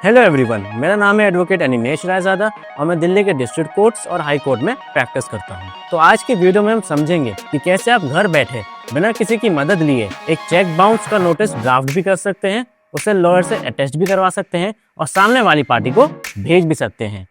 Hello everyone, मेरा नाम है एडवोकेट अनिमेश रायजादा और मैं दिल्ली के डिस्ट्रिक्ट कोर्ट्स और हाई कोर्ट में प्रैक्टिस करता हूं। तो आज की वीडियो में हम समझेंगे कि कैसे आप घर बैठे बिना किसी की मदद लिए एक चेक बाउंस का नोटिस ड्राफ्ट भी कर सकते हैं, उसे लॉयर से अटेस्ट भी करवा सकते हैं और सामने वाली पार्टी को भेज भी सकते हैं।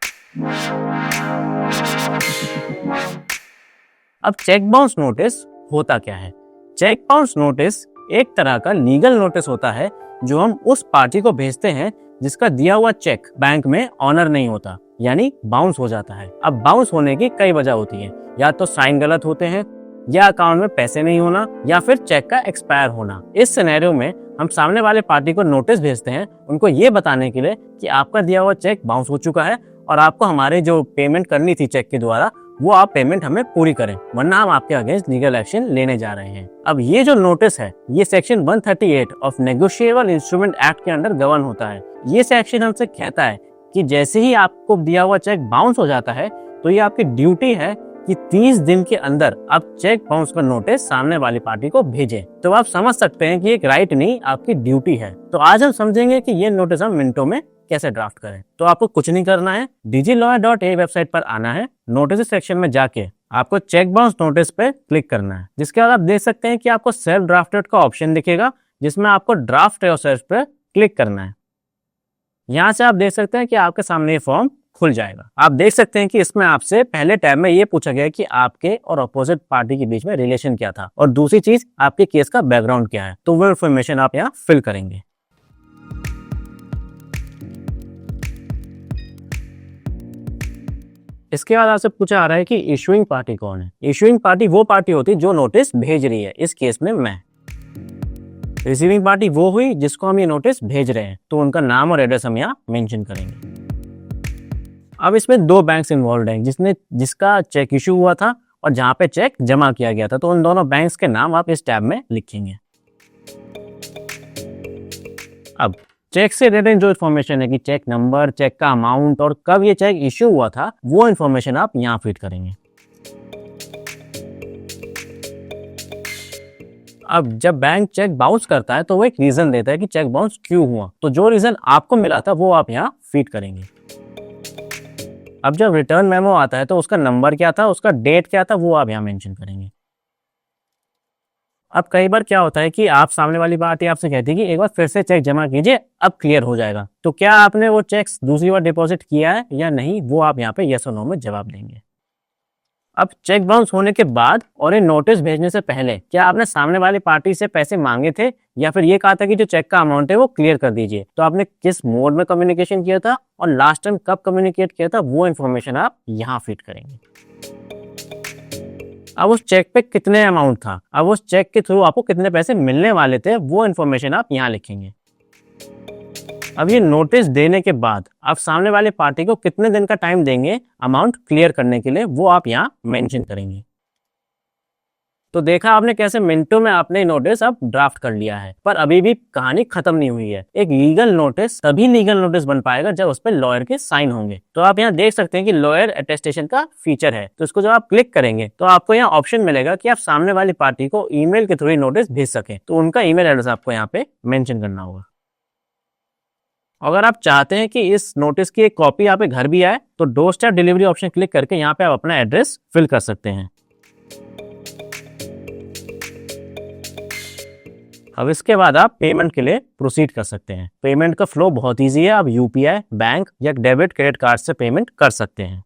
अब चेक बाउंस नोटिस होता क्या है? चेक बाउंस नोटिस एक तरह का लीगल नोटिस होता है जो हम उस पार्टी को भेजते हैं जिसका दिया हुआ चेक बैंक में ऑनर नहीं होता, यानी बाउंस हो जाता है। अब बाउंस होने की कई वजह होती है, या तो साइन गलत होते हैं, या अकाउंट में पैसे नहीं होना, या फिर चेक का एक्सपायर होना। इस सिनेरियो में हम सामने वाले पार्टी को नोटिस भेजते हैं उनको ये बताने के लिए कि आपका दिया हुआ चेक बाउंस हो चुका है और आपको हमारे जो पेमेंट करनी थी चेक के द्वारा वो आप पेमेंट हमें पूरी करें, वरना हम आपके अगेंस्ट लीगल एक्शन लेने जा रहे हैं। अब ये जो नोटिस है ये section 138 of negotiable instrument act के अंडर गवर्न होता है। ये सेक्शन हमसे कहता है कि जैसे ही आपको दिया हुआ चेक बाउंस हो जाता है तो ये आपकी ड्यूटी है कि 30 दिन के अंदर आप चेक बाउंस का नोटिस सामने वाली पार्टी को भेजें। तो आप समझ सकते हैं कि एक राइट नहीं, आपकी ड्यूटी है। तो आज हम समझेंगे कि ये नोटिस हम मिनटों में कैसे ड्राफ्ट करें। तो आपको कुछ नहीं करना है, digilawyer.a वेबसाइट पर आना है, नोटिस सेक्शन में जाके आपको चेक बाउंस नोटिस पे क्लिक करना है। जिसके बाद आप देख सकते हैं कि आपको सेल्फ ड्राफ्टेड का ऑप्शन दिखेगा जिसमें आपको ड्राफ्ट योरसेल्फ पे क्लिक करना है। यहाँ से आप देख सकते हैं कि आपके सामने ये फॉर्म खुल जाएगा। आप देख सकते हैं कि इसमें आपसे पहले टैब में ये पूछा गया कि आपके और अपोजिट पार्टी के बीच में रिलेशन क्या था और दूसरी चीज आपके केस का बैकग्राउंड क्या है। तो वो इन्फॉर्मेशन आप यहाँ फिल करेंगे। इसके बाद आपसे पूछा आ रहा है कि इशूइंग पार्टी कौन है। इशूइंग पार्टी वो पार्टी होती है जो नोटिस भेज रही है, इस केस में मैं। रिसीविंग पार्टी वो हुई जिसको हम ये नोटिस भेज रहे हैं, तो उनका नाम और एड्रेस हम यहाँ मेंशन करेंगे। अब इसमें दो बैंक्स इन्वॉल्व हैं जिसका चेक इशू हुआ था और जहां पे चेक जमा किया गया था, तो उन दोनों बैंक्स के नाम आप इस टैब में लिखेंगे। अब चेक से रिलेटेड जो इन्फॉर्मेशन है कि चेक नंबर, चेक का अमाउंट और कब ये चेक इश्यू हुआ था, वो इन्फॉर्मेशन आप यहाँ फीड करेंगे। अब जब बैंक चेक बाउंस करता है तो वो एक रीजन देता है कि चेक बाउंस क्यों हुआ, तो जो रीजन आपको मिला था वो आप यहाँ फीड करेंगे। अब जब रिटर्न मेमो आता है तो उसका नंबर क्या था, उसका डेट क्या था, वो आप यहाँ मेंशन करेंगे। अब कई बार क्या होता है कि आप सामने वाली पार्टी आपसे कहती है कि एक बार फिर से चेक जमा कीजिए, अब क्लियर हो जाएगा। तो क्या आपने वो चेक्स दूसरी बार डिपॉजिट किया है या नहीं, वो आप यहाँ पे यस और नो में जवाब देंगे। अब चेक बाउंस होने के बाद और ये नोटिस भेजने से पहले क्या आपने सामने वाली पार्टी से पैसे मांगे थे या फिर ये कहा था कि जो चेक का अमाउंट है वो क्लियर कर दीजिए। तो आपने किस मोड में कम्युनिकेशन किया था और लास्ट टाइम कब कम्युनिकेट किया था, वो इन्फॉर्मेशन आप यहाँ फीड करेंगे। अब उस चेक पे कितने अमाउंट था, अब उस चेक के थ्रू आपको कितने पैसे मिलने वाले थे, वो इन्फॉर्मेशन आप यहाँ लिखेंगे। अब ये नोटिस देने के बाद आप सामने वाले पार्टी को कितने दिन का टाइम देंगे अमाउंट क्लियर करने के लिए, वो आप यहाँ मेंशन करेंगे। तो देखा आपने कैसे मिनटों में आपने नोटिस अब ड्राफ्ट कर लिया है, पर अभी भी कहानी खत्म नहीं हुई है। एक लीगल नोटिस तभी लीगल नोटिस बन पाएगा जब उस पर लॉयर के साइन होंगे। तो आप यहाँ देख सकते हैं कि लॉयर अटेस्टेशन का फीचर है, तो इसको जब आप क्लिक करेंगे तो आपको यहाँ ऑप्शन मिलेगा कि आप सामने वाली पार्टी को ईमेल के थ्रू नोटिस भेज सकें। तो उनका ईमेल एड्रेस आपको यहाँ पे मेंशन करना होगा। अगर आप चाहते हैं कि इस नोटिस की एक कॉपी आपके घर भी आए तो door step delivery option click करके यहाँ पे आप अपना एड्रेस फिल कर सकते हैं। अब इसके बाद आप पेमेंट के लिए प्रोसीड कर सकते हैं। पेमेंट का फ्लो बहुत इजी है, आप यूपीआई, बैंक या डेबिट क्रेडिट कार्ड से पेमेंट कर सकते हैं।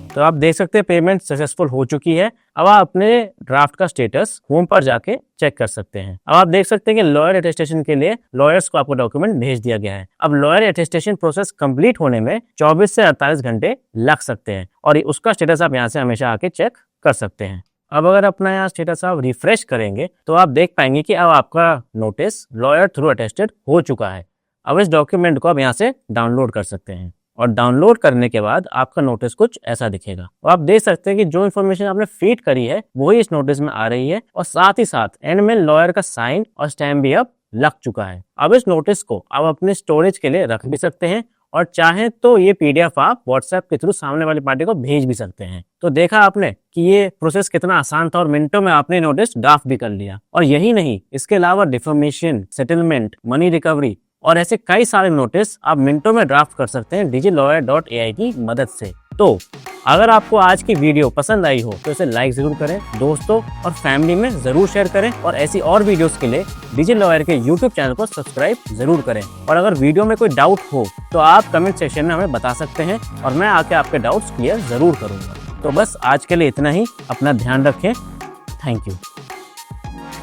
तो आप देख सकते हैं पेमेंट सक्सेसफुल हो चुकी है। अब आप अपने ड्राफ्ट का स्टेटस होम पर जाके चेक कर सकते हैं। अब आप देख सकते हैं कि लॉयर अटेस्टेशन के लिए लॉयर्स को आपको डॉक्यूमेंट भेज दिया गया है। अब लॉयर अटेस्टेशन प्रोसेस कंप्लीट होने में 24 से 48 घंटे लग सकते हैं और उसका स्टेटस आप यहाँ से हमेशा आके चेक कर सकते हैं। अब अगर अपना यहाँ स्टेटस आप रिफ्रेश करेंगे तो आप देख पाएंगे कि अब आपका नोटिस लॉयर थ्रू अटेस्टेड हो चुका है। अब इस डॉक्यूमेंट को आप यहाँ से डाउनलोड कर सकते हैं और डाउनलोड करने के बाद आपका नोटिस कुछ ऐसा दिखेगा। और आप देख सकते हैं कि जो इन्फॉर्मेशन आपने फीड करी है वही इस नोटिस में आ रही है और साथ ही साथ एंड में लॉयर का साइन और स्टैम्प भी अब लग चुका है। अब इस नोटिस को आप अपने स्टोरेज के लिए रख भी सकते हैं और चाहें तो ये PDF आप व्हाट्सएप के थ्रू सामने वाली पार्टी को भेज भी सकते हैं। तो देखा आपने कि ये प्रोसेस कितना आसान था और मिनटों में आपने नोटिस ड्राफ्ट भी कर लिया। और यही नहीं, इसके अलावा डिफॉर्मेशन, सेटलमेंट, मनी रिकवरी और ऐसे कई सारे नोटिस आप मिनटों में ड्राफ्ट कर सकते हैं digilawyer.ai की मदद से। तो अगर आपको आज की वीडियो पसंद आई हो तो इसे लाइक जरूर करें, दोस्तों और फैमिली में जरूर शेयर करें और ऐसी और वीडियोस के लिए डिजिलॉयर के YouTube चैनल को सब्सक्राइब जरूर करें। और अगर वीडियो में कोई डाउट हो तो आप कमेंट सेक्शन में हमें बता सकते हैं और मैं आके आपके डाउट्स क्लियर जरूर करूंगा। तो बस आज के लिए इतना ही। अपना ध्यान रखें। Thank you.